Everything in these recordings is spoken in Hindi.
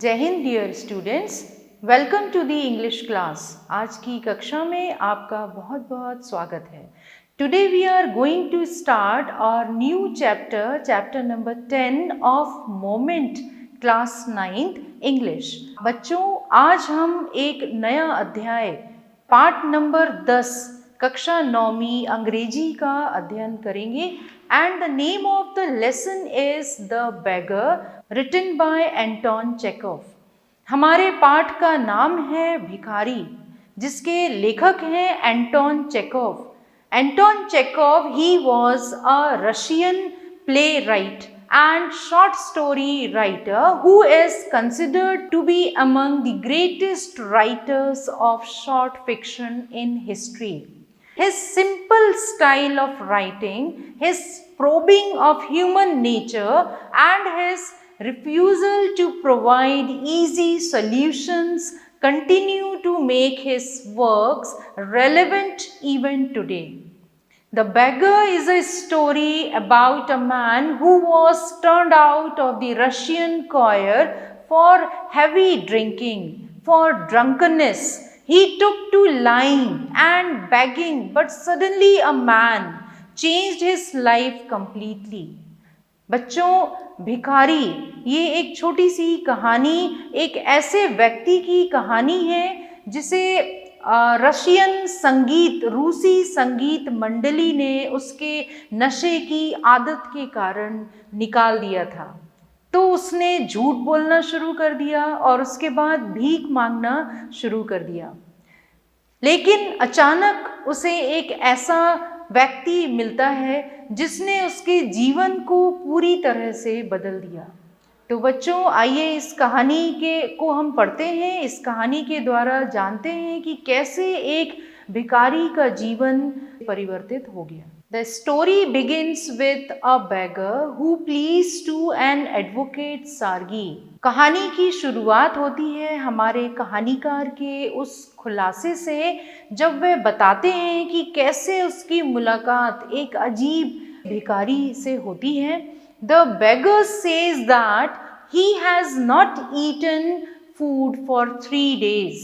जय हिंद dear students, welcome to the English class. आज की कक्षा में आपका बहुत बहुत स्वागत है। Today we are going to start our new chapter number 10 of moment, class 9th English. बच्चों, आज हम एक नया अध्याय पाठ नंबर 10 कक्षा 9वीं अंग्रेजी का अध्ययन करेंगे। And the name of the lesson is the beggar, written by Anton Chekhov. हमारे पाठ का नाम है भिखारी, जिसके लेखक हैं Anton Chekhov. Anton Chekhov, he was a Russian playwright and short story writer who is considered to be among the greatest writers of short fiction in history. His simple style of writing, his probing of human nature, and his refusal to provide easy solutions continue to make his works relevant even today. The Beggar is a story about a man who was turned out of the Russian choir for heavy drinking, for drunkenness. He took to lying and begging, but suddenly a man changed his life completely. बच्चों, भिखारी ये एक छोटी सी कहानी एक ऐसे व्यक्ति की कहानी है जिसे रशियन संगीत, रूसी संगीत मंडली ने उसके नशे की आदत के कारण निकाल दिया था। तो उसने झूठ बोलना शुरू कर दिया और उसके बाद भीख मांगना शुरू कर दिया। लेकिन अचानक उसे एक ऐसा व्यक्ति मिलता है जिसने उसके जीवन को पूरी तरह से बदल दिया। तो बच्चों, आइए इस कहानी को हम पढ़ते हैं। इस कहानी के द्वारा जानते हैं कि कैसे एक भिखारी का जीवन परिवर्तित हो गया। The story begins with a beggar who pleads to an advocate Sargi. कहानी की शुरुआत होती है हमारे कहानीकार के उस खुलासे से, जब वे बताते हैं कि कैसे उसकी मुलाकात एक अजीब भिखारी से होती है। The beggar says that he has not eaten food for 3 days,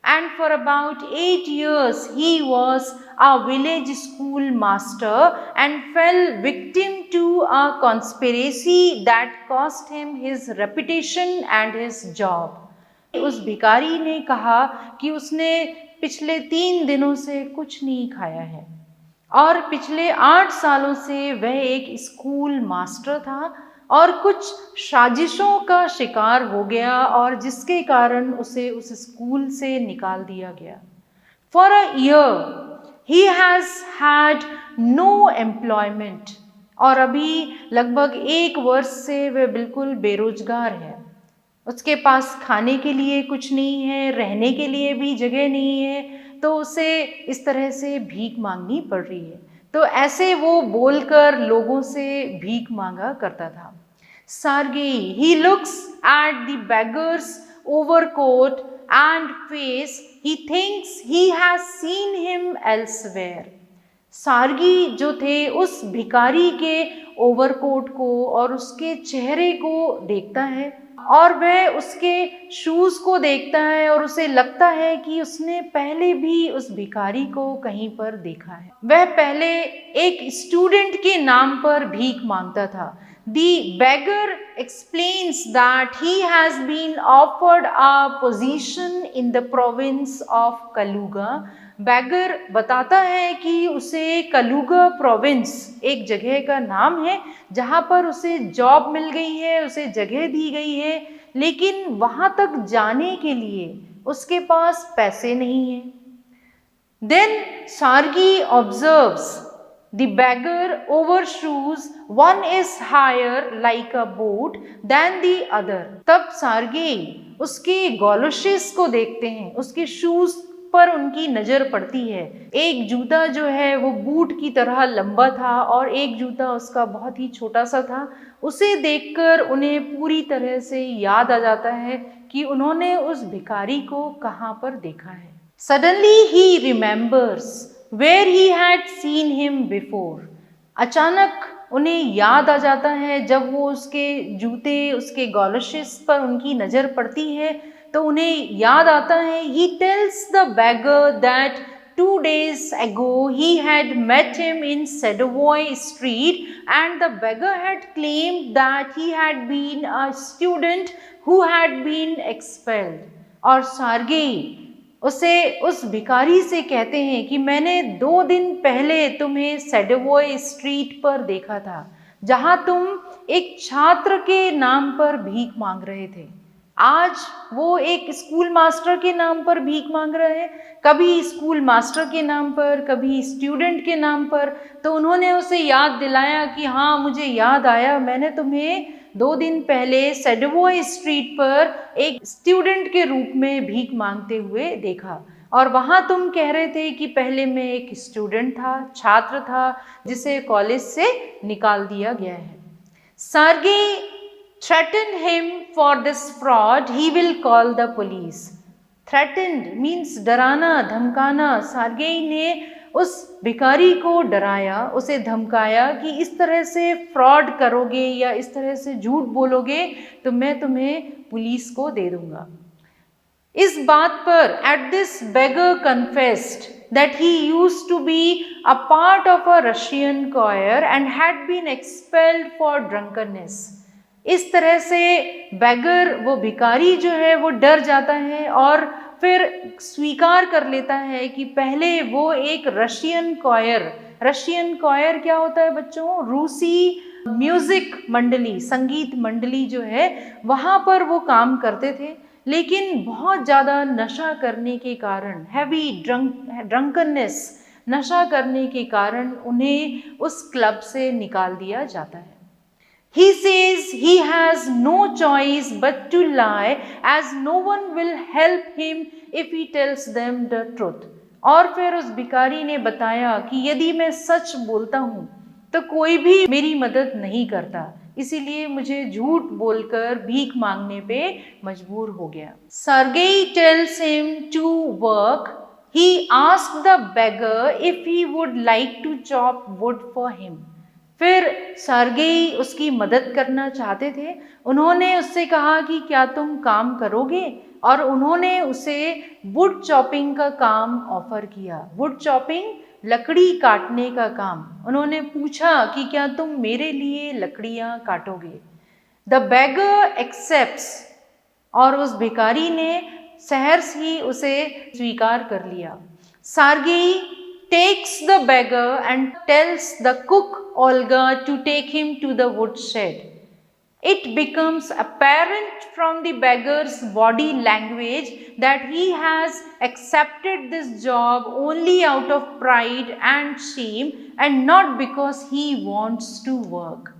and for about 8 years he was a village school master and fell victim to a conspiracy that cost him his reputation and his job. उस भिखारी ने कहा कि उसने पिछले 3 दिनों से कुछ नहीं खाया है और पिछले 8 सालों से वह एक स्कूल मास्टर था और कुछ साजिशों का शिकार हो गया और जिसके कारण उसे उस स्कूल से निकाल दिया गया। For a year he has had no employment, और अभी लगभग 1 वर्ष से वह बिल्कुल बेरोजगार है। उसके पास खाने के लिए कुछ नहीं है, रहने के लिए भी जगह नहीं है, तो उसे इस तरह से भीख मांगनी पड़ रही है। तो ऐसे वो बोलकर लोगों से भीख मांगा करता था। Sargi, he looks at the beggar's overcoat and face. He thinks he has seen him elsewhere. Sargi जो थे उस भिखारी के ओवरकोट को और उसके चेहरे को देखता है और वह उसके शूज को देखता है और उसे लगता है कि उसने पहले भी उस भिखारी को कहीं पर देखा है। वह पहले एक स्टूडेंट के नाम पर भीख मांगता था। The beggar explains that he has been offered a position in the province of Kaluga. Beggar बताता है कि उसे कलुगा प्रोविंस एक जगह का नाम है जहाँ पर उसे जॉब मिल गई है, उसे जगह दी गई है, लेकिन वहाँ तक जाने के लिए उसके पास पैसे नहीं हैं। Then Sargi observes the beggar overshoes, one is higher like a boat than the other. तब सार्गी उसके गॉलोशिस को देखते हैं, उसके शूज पर उनकी नजर पड़ती है। एक जूता जो है वो बूट की तरह लंबा था और एक जूता उसका बहुत ही छोटा सा था। उसे देखकर उन्हें पूरी तरह से याद आ जाता है कि उन्होंने उस भिखारी को कहाँ पर देखा है। Suddenly he remembers where he had seen him before. अचानक उन्हें याद आ जाता है, जब वो उसके जूते, उसके गॉलशिस पर उनकी नज़र पड़ती है तो उन्हें याद आता है। He tells the beggar that 2 days ago he had met him in Sadovoy Street and the beggar had claimed that he had been a student who had been expelled. और सार्गेई उसे उस भिखारी से कहते हैं कि मैंने 2 दिन पहले तुम्हें सेडोवॉय स्ट्रीट पर देखा था, जहां तुम एक छात्र के नाम पर भीख मांग रहे थे। आज वो एक स्कूल मास्टर के नाम पर भीख मांग रहे हैं, कभी स्कूल मास्टर के नाम पर, कभी स्टूडेंट के नाम पर। तो उन्होंने उसे याद दिलाया कि हाँ, मुझे याद आया, मैंने तुम्हें 2 दिन पहले सेडोवॉय स्ट्रीट पर एक स्टूडेंट के रूप में भीख मांगते हुए देखा, और वहाँ तुम कह रहे थे कि पहले मैं एक स्टूडेंट था, छात्र था, जिसे कॉलेज से निकाल दिया गया है। सार्गेई threatened him for this fraud, he will call the police. Threatened means डराना, धमकाना। सार्गेई ने उस भिखारी को डराया, उसे धमकाया कि इस तरह से फ्रॉड करोगे या इस तरह से झूठ बोलोगे तो मैं तुम्हें पुलिस को दे दूंगा। इस बात पर at this beggar confessed that he used to be a part of a Russian choir and had been expelled for drunkenness. इस तरह से बैगर, वो भिखारी जो है, वो डर जाता है और फिर स्वीकार कर लेता है कि पहले वो एक रशियन कॉयर क्या होता है बच्चों? रूसी म्यूजिक मंडली, संगीत मंडली जो है, वहाँ पर वो काम करते थे, लेकिन बहुत ज़्यादा नशा करने के कारण, हैवी ड्रंकनेस, नशा करने के कारण उन्हें उस क्लब से निकाल दिया जाता है। He says he has no choice but to lie, as no one will help him if he tells them the truth. और फिर उस भिखारी ने बताया कि यदि मैं सच बोलता हूँ तो कोई भी मेरी मदद नहीं करता, इसीलिए मुझे झूठ बोलकर भीख मांगने पे मजबूर हो गया। Sergei tells him to work. He asked the beggar if he would like to chop wood for him. फिर सार्गेई उसकी मदद करना चाहते थे। उन्होंने उससे कहा कि क्या तुम काम करोगे, और उन्होंने उसे वुड चॉपिंग का काम ऑफर किया। वुड चॉपिंग, लकड़ी काटने का काम। उन्होंने पूछा कि क्या तुम मेरे लिए लकड़ियाँ काटोगे। द बेगर एक्सेप्ट्स, और उस भिखारी ने सहर्ष ही उसे स्वीकार कर लिया। सार्गेई takes the beggar and tells the cook Olga to take him to the woodshed. It becomes apparent from the beggar's body language that he has accepted this job only out of pride and shame and not because he wants to work.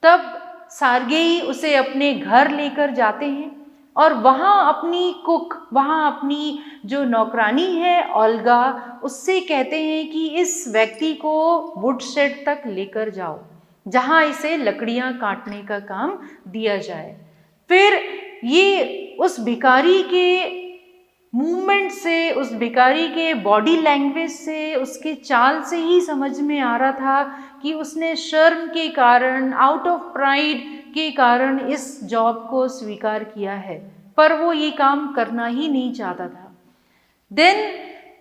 तब सार्गेई उसे अपने घर लेकर जाते हैं और वहाँ अपनी कुक, वहाँ अपनी जो नौकरानी है ओल्गा, उससे कहते हैं कि इस व्यक्ति को वुडशेड तक लेकर जाओ, जहाँ इसे लकड़ियाँ काटने का काम दिया जाए। फिर ये उस भिखारी के मूवमेंट से, उस भिखारी के बॉडी लैंग्वेज से, उसके चाल से ही समझ में आ रहा था कि उसने शर्म के कारण, आउट ऑफ प्राइड के कारण इस जॉब को स्वीकार किया है, पर वो ये काम करना ही नहीं चाहता था। Then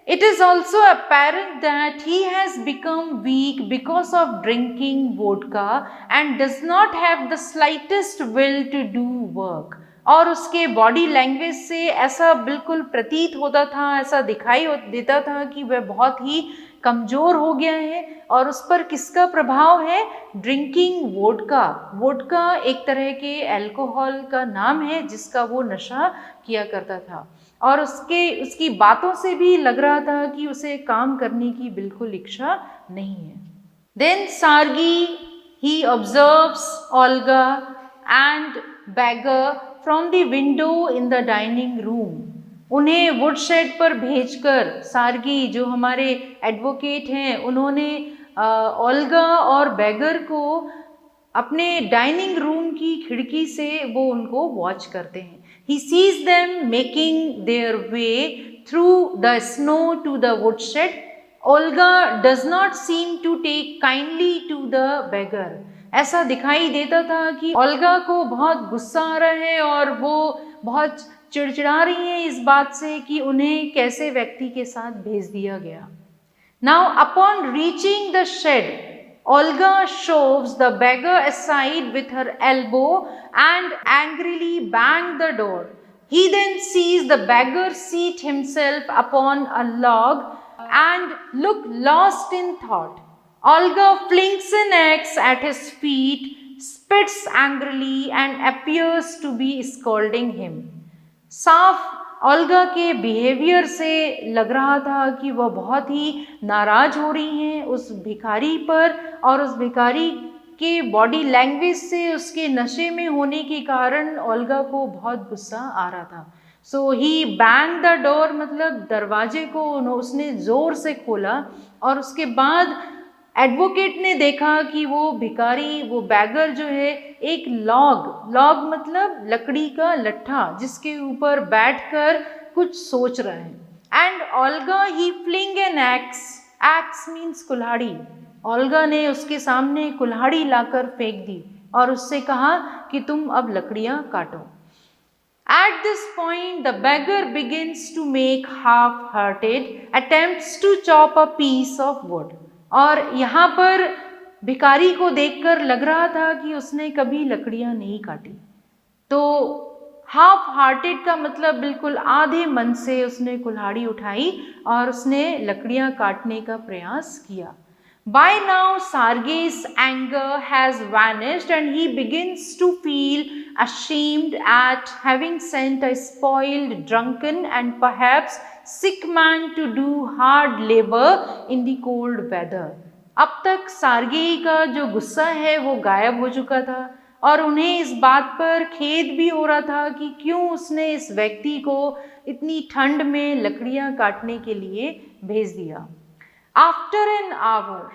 it is also apparent that he has become weak because of drinking vodka and does not have the slightest will to do work. और उसके बॉडी लैंग्वेज से ऐसा बिल्कुल प्रतीत होता था, ऐसा दिखाई देता था कि वह बहुत ही कमज़ोर हो गया है। और उस पर किसका प्रभाव है? Drinking vodka. वोडका एक तरह के अल्कोहल का नाम है जिसका वो नशा किया करता था, और उसकी बातों से भी लग रहा था कि उसे काम करने की बिल्कुल इच्छा नहीं है। Then Sargi, he observes Olga and beggar from the window in the dining room. उन्हें वुडशेड पर भेजकर सार्गी, जो हमारे एडवोकेट हैं, उन्होंने ओल्गा और बैगर को अपने डाइनिंग रूम की खिड़की से वो उनको वॉच करते हैं। He sees them making their way through the snow to the woodshed. Olga does not seem to take kindly to the beggar. ऐसा दिखाई देता था कि ओल्गा को बहुत गुस्सा आ रहा है और वो बहुत चिड़चिड़ा रही हैं इस बात से कि उन्हें कैसे व्यक्ति के साथ भेज दिया गया। Now upon reaching the shed, Olga shoves the beggar aside with her elbow and angrily banged the door. He then sees the beggar seat himself upon a log and look lost in thought. Olga flings an axe at his feet, spits angrily and appears to be scolding him. साफ ओल्गा के बिहेवियर से लग रहा था कि वह बहुत ही नाराज हो रही हैं उस भिखारी पर, और उस भिखारी के बॉडी लैंग्वेज से, उसके नशे में होने के कारण ओल्गा को बहुत गुस्सा आ रहा था। सो ही बैंग द डोर, मतलब दरवाजे को उसने ज़ोर से खोला, और उसके बाद एडवोकेट ने देखा कि वो भिखारी, वो बैगर जो है, एक लॉग मतलब लकड़ी का लट्ठा, जिसके ऊपर बैठकर कुछ सोच रहा है। And Olga he fling an axe means कुल्हाड़ी। ओल्गा ने उसके सामने कुल्हाड़ी लाकर फेंक दी और उससे कहा कि तुम अब लकड़ियां काटो। At this point, the beggar begins to make half-hearted attempts to chop a piece of wood. और यहाँ पर भिखारी को देखकर लग रहा था कि उसने कभी लकड़ियाँ नहीं काटी। तो हाफ हार्टेड का मतलब बिल्कुल आधे मन से उसने कुल्हाड़ी उठाई और उसने लकड़ियाँ काटने का प्रयास किया। By now, Sergei's anger has vanished and he begins to feel ashamed at having sent a spoiled, drunken and perhaps sick man to do hard labor in the cold weather. अब तक सार्गेई का जो गुस्सा है वो गायब हो चुका था और उन्हें इस बात पर खेद भी हो रहा था कि क्यों उसने इस व्यक्ति को इतनी ठंड में लकड़ियां काटने के लिए भेज दिया। After an hour,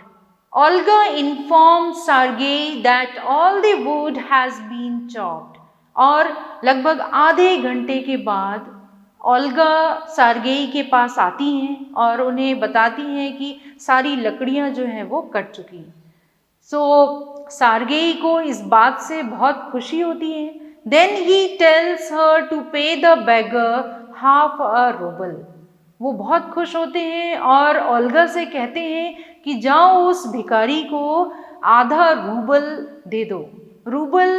Olga informed Sergei that all the wood has been chopped. और लगभग आधे घंटे के बाद ओल्गा सार्गेई के पास आती हैं और उन्हें बताती हैं कि सारी लकड़ियां जो हैं वो कट चुकी हैं। सो सार्गेई को इस बात से बहुत खुशी होती है। Then he tells her to pay the beggar half a rouble. वो बहुत खुश होते हैं और ओल्गा से कहते हैं कि जाओ उस भिखारी को आधा रूबल दे दो। रूबल,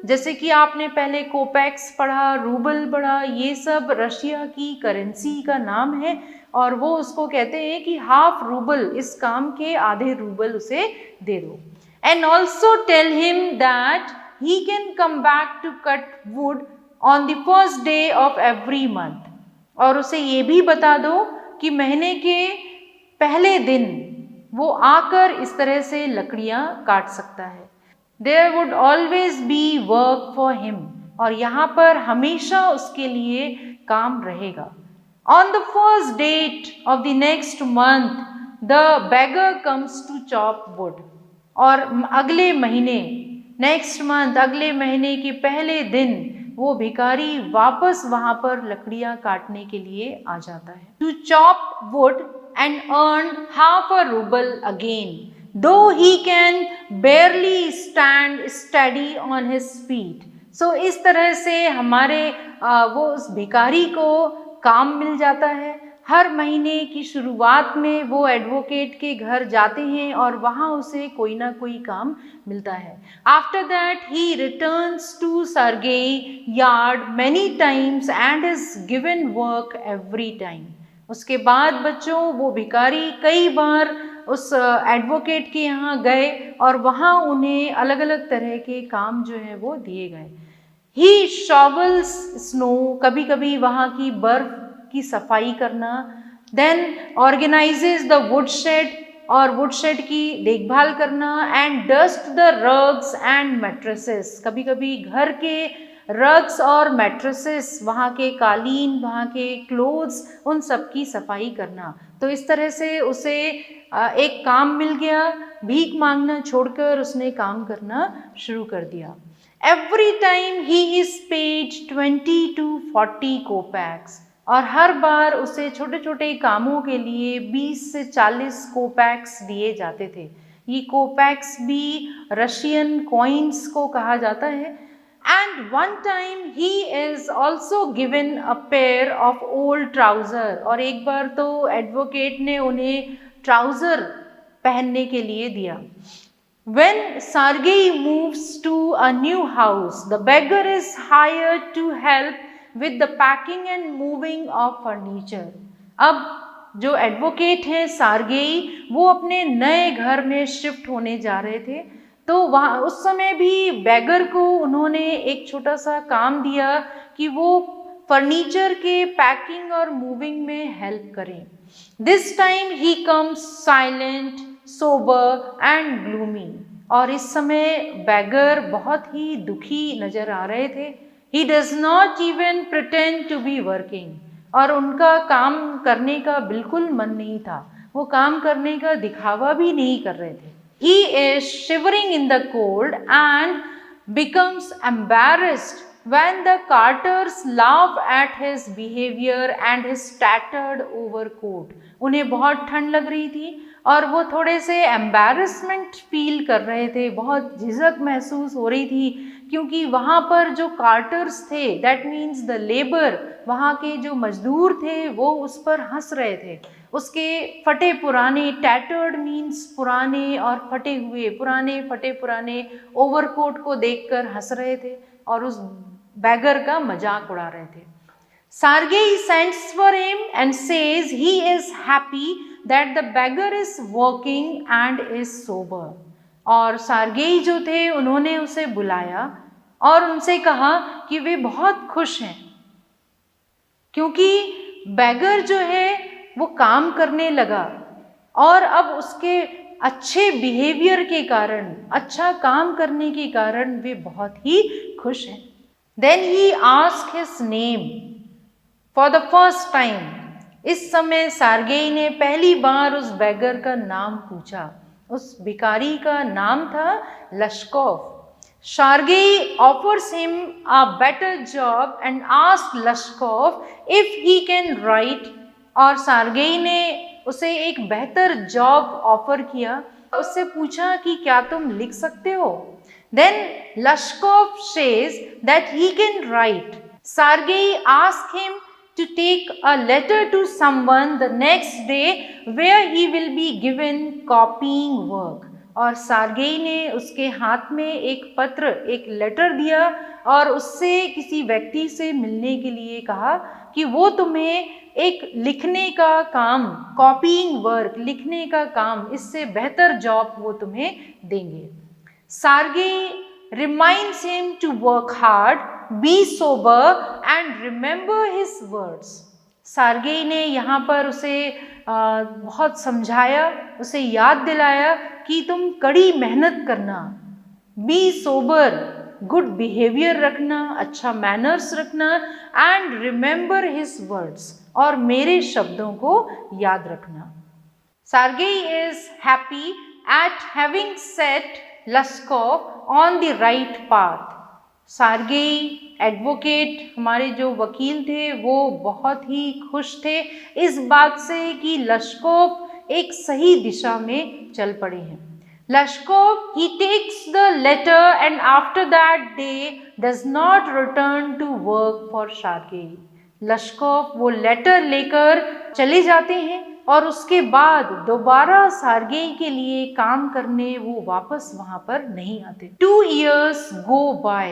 जैसे कि आपने पहले कोपेक्स पढ़ा, रूबल पढ़ा, ये सब रशिया की करेंसी का नाम है और वो उसको कहते हैं कि हाफ रूबल, इस काम के आधे रूबल उसे दे दो। And also tell him that he can come back to cut wood on the first day of every month. और उसे ये भी बता दो कि महीने के पहले दिन वो आकर इस तरह से लकड़ियां काट सकता है। There would always be work for him, और यहाँ पर हमेशा उसके लिए काम रहेगा। On the first date of the next month, the beggar comes to chop wood. और अगले महीने, नेक्स्ट मंथ, अगले महीने के पहले दिन वो भिखारी वापस वहाँ पर लकड़ियाँ काटने के लिए आ जाता है। To chop wood and earn half a ruble again, though he can barely stand steady on his feet. So इस तरह से हमारे वो उस भिखारी को काम मिल जाता है। हर महीने की शुरुआत में वो एडवोकेट के घर जाते हैं और वहाँ उसे कोई ना कोई काम मिलता है। After that he returns to Sergei yard many times and is given work every time. उसके बाद बच्चों वो भिखारी कई बार उस एडवोकेट के यहाँ गए और वहाँ उन्हें अलग अलग तरह के काम जो है वो दिए गए। ही शॉवल्स स्नो, कभी कभी वहाँ की बर्फ की सफाई करना। Then organises the wood shed, और वुड शेड की देखभाल करना। And dust the rugs and mattresses, कभी कभी घर के रग्स और मैट्रेसेस, वहाँ के कालीन, वहाँ के क्लोथ्स, उन सब की सफाई करना। तो इस तरह से उसे एक काम मिल गया, भीख मांगना छोड़कर उसने काम करना शुरू कर दिया। Every time he is paid 20 to 40 कोपैक्स, और हर बार उसे छोटे छोटे कामों के लिए 20 से 40 कोपैक्स दिए जाते थे। ये कोपैक्स भी रशियन कॉइन्स को कहा जाता है। And one time he is also given a pair of old trouser, और एक बार तो एडवोकेट ने उन्हें ट्राउज़र पहनने के लिए दिया। When Sergei moves to a new house, the beggar is hired to help with the packing and moving of furniture. अब जो एडवोकेट हैं सार्गेई, वो अपने नए घर में शिफ्ट होने जा रहे थे, तो वहाँ उस समय भी बैगर को उन्होंने एक छोटा सा काम दिया कि वो फर्नीचर के पैकिंग और मूविंग में हेल्प करें। This time he comes silent, sober and gloomy, और इस समय बैगर बहुत ही दुखी नजर आ रहे थे। He does not even pretend to be working, और उनका काम करने का बिल्कुल मन नहीं था, वो काम करने का दिखावा भी नहीं कर रहे थे। He is shivering in the cold and becomes embarrassed when the carters laugh at his behavior and his tattered overcoat. उन्हें बहुत ठंड लग रही थी और वो थोड़े से एम्बैरसमेंट फील कर रहे थे, बहुत झिझक महसूस हो रही थी, क्योंकि वहाँ पर जो कार्टर्स थे, दैट मीन्स द लेबर, वहाँ के जो मजदूर थे, वो उस पर हंस रहे थे। उसके फटे पुराने, टैटर्ड मीन्स पुराने और फटे हुए, पुराने फटे पुराने ओवरकोट को देखकर हंस रहे थे और उस बैगर का मजाक उड़ा रहे थे। Sergei sends for him and says he is happy that the beggar is working and is sober. और सार्गेई जो थे उन्होंने उसे बुलाया और उनसे कहा कि वे बहुत खुश हैं क्योंकि बैगर जो है वो काम करने लगा और अब उसके अच्छे बिहेवियर के कारण, अच्छा काम करने के कारण वे बहुत ही खुश हैं। Then he asked his name for the first time. इस समय सार्गेई ने पहली बार उस बैगर का नाम पूछा। उस भिखारी का नाम था लश्कोव। Sergei offers him a better job and asks Lashkov if he can write, और सार्गेई ने उसे एक बेहतर जॉब ऑफर किया, उससे पूछा कि क्या तुम लिख सकते हो। Then Lashkov says that he can write. Sergei asks him to take a letter to someone the next day where he will be given copying work. और सार्गेई ने उसके हाथ में एक पत्र, एक लेटर दिया और उससे किसी व्यक्ति से मिलने के लिए कहा कि वो तुम्हें एक लिखने का काम, कॉपीइंग वर्क, लिखने का काम, इससे बेहतर जॉब वो तुम्हें देंगे। सार्गेई reminds him to work hard, be sober and remember his words. सार्गेई ने यहाँ पर उसे बहुत समझाया, उसे याद दिलाया कि तुम कड़ी मेहनत करना, बी सोबर, गुड बिहेवियर रखना, अच्छा मैनर्स रखना, एंड रिमेंबर हिज वर्ड्स, और मेरे शब्दों को याद रखना। Sergei is happy at having set Lashkov on the right path. Sergei advocate, हमारे जो वकील थे, वो बहुत ही खुश थे इस बात से कि लश्कोव एक सही दिशा में चल पड़े हैं। Lashkov, he takes the letter and after that day does not return to work for Sergei. लश्कोव वो लेटर लेकर चले जाते हैं और उसके बाद दोबारा सार्गेई के लिए काम करने वो वापस वहाँ पर नहीं आते। 2 years go by.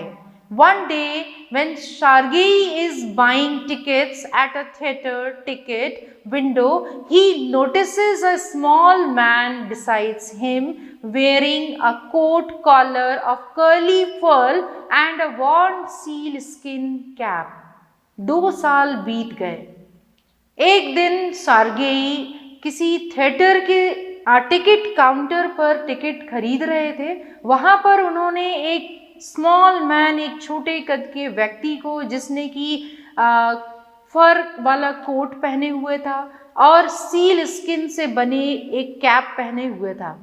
One day when Sergei is buying tickets at a theater ticket window, he notices a small man besides him wearing a coat collar of curly fur and a worn sealskin cap. 2 साल बीत गए। एक दिन सार्गेई किसी थिएटर के टिकट काउंटर पर टिकट खरीद रहे थे। वहाँ पर उन्होंने एक स्मॉल मैन, एक छोटे कद के व्यक्ति को, जिसने कि फर वाला कोट पहने हुए था और सील स्किन से बने एक कैप पहने हुए था।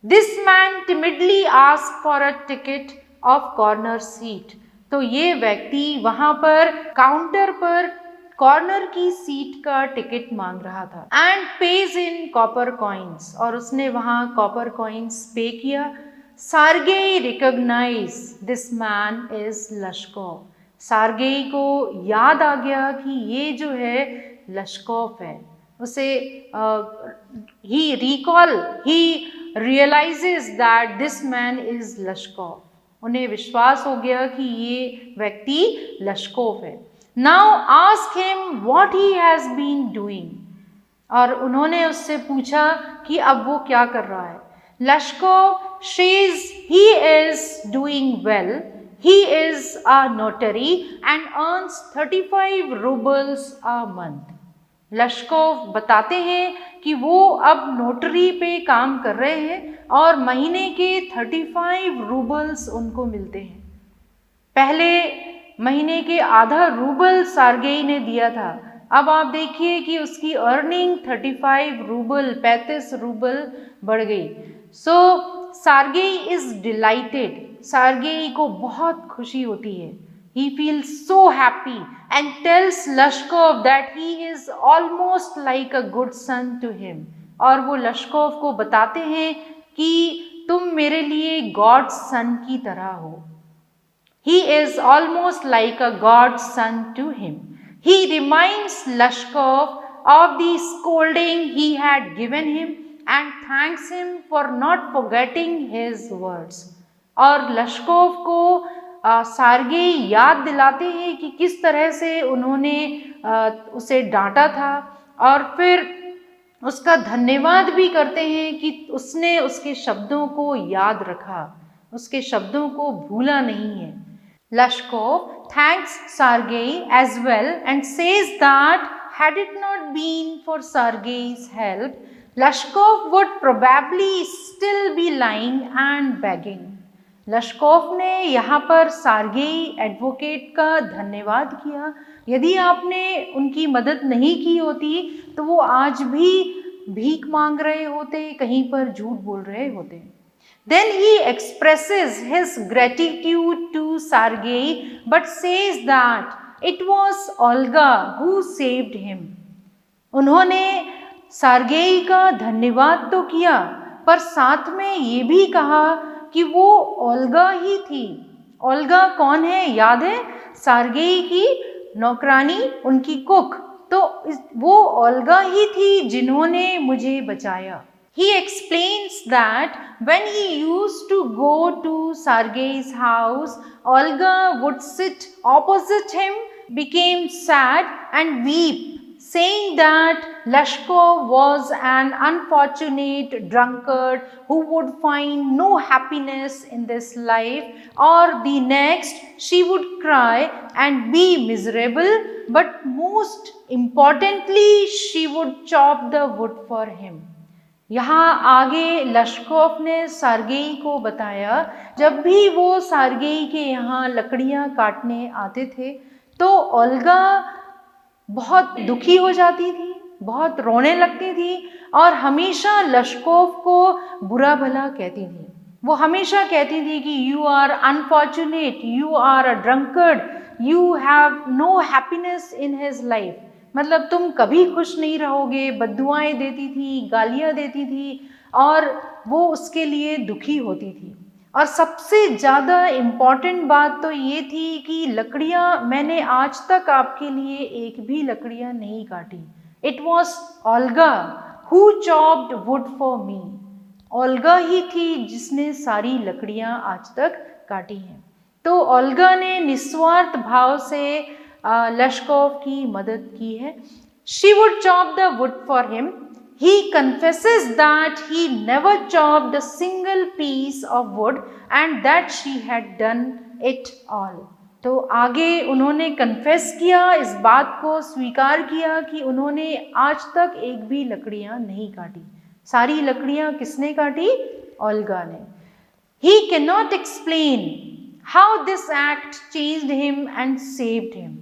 This man timidly ask for a ticket of corner seat. तो ये व्यक्ति वहाँ पर काउंटर पर कॉर्नर की सीट का टिकट मांग रहा था and page in copper coins, और उसने वहाँ कॉपर कॉइन्स पे किया। सार्गेई रिकॉग्नाइज दिस मैन इज लश्कोव। सार्गेई को याद आ गया कि ये जो है लश्कोव है। उसे he realises that this man is Lashkov. उन्हें विश्वास हो गया कि ये व्यक्ति लश्कोव है। Now ask him what he has been doing, और उन्होंने उससे पूछा कि अब वो क्या कर रहा है। Lashkov says he is doing well, he is a notary and earns 35 roubles a month. Lashkov बताते हैं कि वो अब नोटरी पे काम कर रहे हैं और महीने के 35 रूबल्स उनको मिलते हैं। पहले महीने के आधा रूबल सार्गेई ने दिया था, अब आप देखिए कि उसकी अर्निंग 35 रूबल 35 रूबल बढ़ गई। सो सार्गेई इज डिलाइटेड, सार्गेई को बहुत खुशी होती है। He feels so happy and tells Lashkov that he is almost like a good son to him. और वो लश्कोव को बताते हैं कि तुम मेरे लिए God's son की तरह हो। He is almost like a God's son to him. He reminds Lashkov of the scolding he had given him and thanks him for not forgetting his words. और लश्कोव को सार्गेई याद दिलाते हैं कि किस तरह से उन्होंने उसे डांटा था, और फिर उसका धन्यवाद भी करते हैं कि उसने उसके शब्दों को याद रखा, उसके शब्दों को भूला नहीं है। Lashkov thanks Sergei as well and says that had it not been for Sergei's help, Lashkov would probably still be lying and begging. लश्कोव ने यहाँ पर सार्गेई एडवोकेट का धन्यवाद किया। यदि आपने उनकी मदद नहीं की होती तो वो आज भी भीख मांग रहे होते, कहीं पर झूठ बोल रहे होते। Then he expresses his gratitude to Sergei but says that it was Olga who saved him. उन्होंने सार्गेई का धन्यवाद तो किया पर साथ में ये भी कहा कि वो ओल्गा ही थी। ओल्गा कौन है, याद है? सार्गेई की नौकरानी, उनकी कुक। तो वो ओल्गा ही थी जिन्होंने मुझे बचाया। He explains that when he used to go to Sergei's house, Olga would sit opposite him, became sad and weep, saying that Lashkov was an unfortunate drunkard who would find no happiness in this life or the next. She would cry and be miserable, but most importantly, she would chop the wood for him. यहाँ आगे लश्कोव ने सार्गेई को बताया, जब भी वो सार्गेई के यहाँ लकड़ियाँ काटने आते थे तो ओल्गा बहुत दुखी हो जाती थी, बहुत रोने लगती थी और हमेशा लश्कोव को बुरा भला कहती थी। वो हमेशा कहती थी कि you are unfortunate, you are a drunkard, you have no happiness in his life, मतलब तुम कभी खुश नहीं रहोगे। बद्दुआएं देती थी, गालियाँ देती थी और वो उसके लिए दुखी होती थी। और सबसे ज़्यादा इम्पॉर्टेंट बात तो ये थी कि लकड़ियाँ, मैंने आज तक आपके लिए एक भी लकड़ियाँ नहीं काटी। It was Olga who chopped wood for me. Olga ही थी जिसने सारी लकड़ियाँ आज तक काटी हैं। तो ओल्गा ने निस्वार्थ भाव से लश्कोव की मदद की है। She would chop the wood for him. He confesses that he never chopped a single piece of wood and that she had done it all. तो आगे उन्होंने कन्फेस किया, इस बात को स्वीकार किया कि उन्होंने आज तक एक भी लकड़ियाँ नहीं काटी। सारी लकड़ियाँ किसने काटी? ओल्गा ने। He cannot explain how this act changed him and saved him.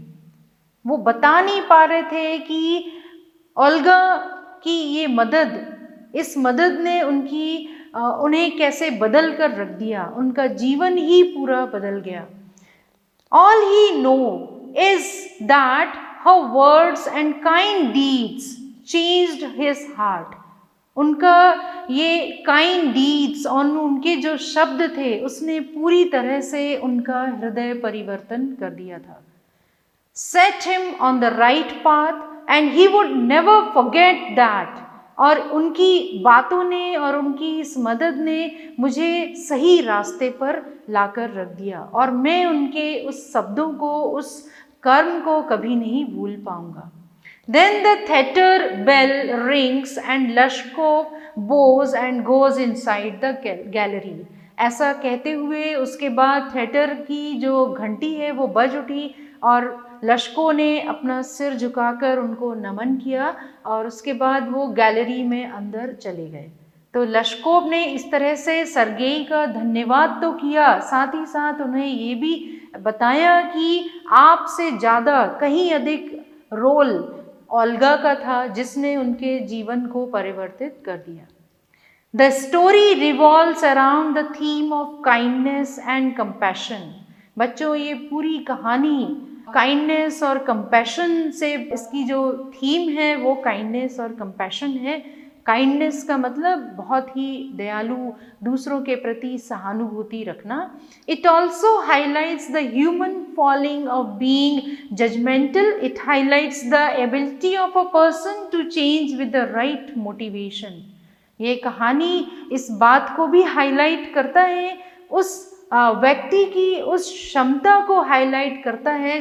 वो बता नहीं पा रहे थे कि ओल्गा की ये मदद, इस मदद ने उन्हें कैसे बदल कर रख दिया, उनका जीवन ही पूरा बदल गया। All he know is that how words and kind deeds changed his heart. उनका ये काइंड डीड्स और उनके जो शब्द थे उसने पूरी तरह से उनका हृदय परिवर्तन कर दिया था। Set him on the right path and he would never forget that। और उनकी बातों ने और उनकी इस मदद ने मुझे सही रास्ते पर लाकर रख दिया और मैं उनके उस शब्दों को, उस कर्म को कभी नहीं भूल पाऊंगा। Then the theater bell rings and Lashkov bows and goes inside the gallery। ऐसा कहते हुए उसके बाद थिएटर की जो घंटी है वो बज उठी और लश्को ने अपना सिर झुकाकर उनको नमन किया और उसके बाद वो गैलरी में अंदर चले गए। तो लश्कोव ने इस तरह से सर्गेई का धन्यवाद तो किया, साथ ही साथ उन्हें ये भी बताया कि आपसे ज़्यादा कहीं अधिक रोल ओल्गा का था जिसने उनके जीवन को परिवर्तित कर दिया। The story revolves around the theme of kindness and compassion। बच्चों ये पूरी कहानी काइंडनेस और कंपैशन से, इसकी जो थीम है वो काइंडनेस और कंपैशन है। काइंडनेस का मतलब बहुत ही दयालु, दूसरों के प्रति सहानुभूति रखना। It also highlights the human falling of being judgemental. It highlights the ability of a person to change with the right motivation. ये कहानी इस बात को भी हाईलाइट करता है, उस व्यक्ति की उस क्षमता को हाईलाइट करता है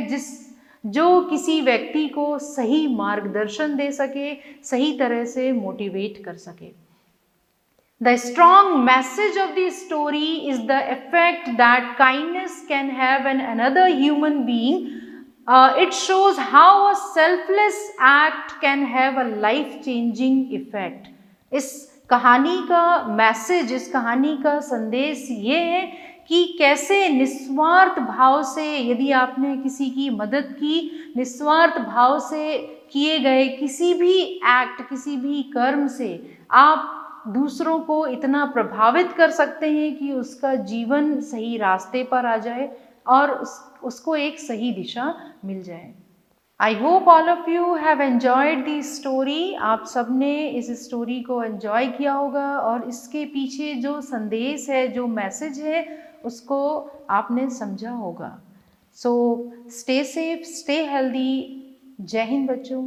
जो किसी व्यक्ति को सही मार्गदर्शन दे सके, सही तरह से मोटिवेट कर सके। The strong message of the story is the effect that kindness can have on another human being। It shows how a selfless act can have a life-changing effect। इस कहानी का मैसेज, इस कहानी का संदेश ये है कि कैसे निस्वार्थ भाव से, यदि आपने किसी की मदद की, निस्वार्थ भाव से किए गए किसी भी एक्ट, किसी भी कर्म से आप दूसरों को इतना प्रभावित कर सकते हैं कि उसका जीवन सही रास्ते पर आ जाए और उसको एक सही दिशा मिल जाए। I hope all of you have enjoyed the story. आप सब ने इस स्टोरी को एन्जॉय किया होगा और इसके पीछे जो संदेश है, जो मैसेज है, उसको आपने समझा होगा। So stay safe, stay healthy. जय हिंद बच्चों।